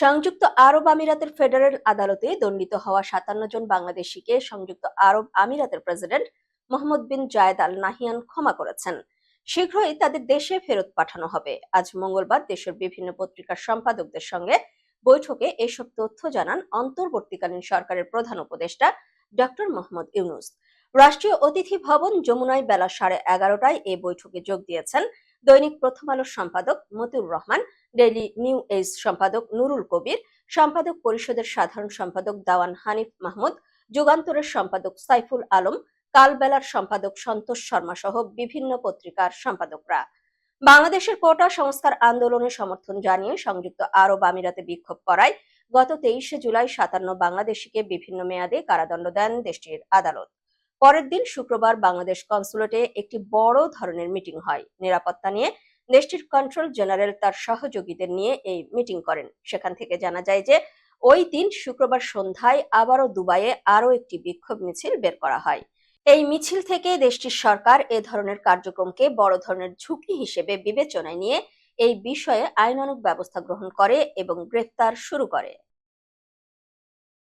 সংযুক্ত আরব আমিরাতের ফেডারেল আদালতে দণ্ডিত হওয়া ৫৭ জন বাংলাদেশিকে সংযুক্ত আরব আমিরাতের প্রেসিডেন্ট মোহাম্মদ বিন জায়েদ আল নাহিয়ান ক্ষমা করেছেন। শীঘ্রই তাদের দেশে ফেরত পাঠানো হবে। আজ মঙ্গলবার দেশের বিভিন্ন পত্রিকার সম্পাদকদের সঙ্গে বৈঠকে এসব তথ্য জানান অন্তর্বর্তীকালীন সরকারের প্রধান উপদেষ্টা ডক্টর মোহাম্মদ ইউনূস। রাষ্ট্রীয় অতিথি ভবন যমুনায় বেলা 11:30টায় এই বৈঠকে যোগ দিয়েছেন দৈনিক প্রথম আলোর সম্পাদক Motiur Rahman, daily new age সম্পাদক নুরুল কবির, সম্পাদক পরিষদের সাধারণ সম্পাদক দাওয়ান হানিফ মাহমুদ, যুগান্তরের সম্পাদক সাইফুল আলম, কালবেলার সম্পাদক সন্তোষ শর্মা সহ বিভিন্ন পত্রিকার সম্পাদকরা। বাংলাদেশের কোটা সংস্কার আন্দোলনে সমর্থন জানিয়ে সংযুক্ত আরব আমিরাতে বিক্ষোভ করায় গত 23শে জুলাই ৫৭ বাংলাদেশিকে বিভিন্ন মেয়াদে কারাদণ্ড দেন দেশটির আদালত। পরের দিন শুক্রবার বাংলাদেশ কনসুলেটে একটি বড় ধরনের মিটিং হয়। নিরাপত্তা নিয়ে দেশটির কন্ট্রোল জেনারেল তার সহযোগীদের নিয়ে এই মিটিং করেন। সেখান থেকে জানা যায় যে ওই দিন শুক্রবার সন্ধ্যায় আবারও দুবাইয়ে আরও একটি বিক্ষোভ মিছিল বের করা হয়। এই মিছিল থেকে দেশটির সরকার এ ধরনের কার্যক্রমকে বড় ধরনের ঝুঁকি হিসেবে বিবেচনায় নিয়ে এই বিষয়ে আইনানুগ ব্যবস্থা গ্রহণ করে এবং গ্রেফতার শুরু করে।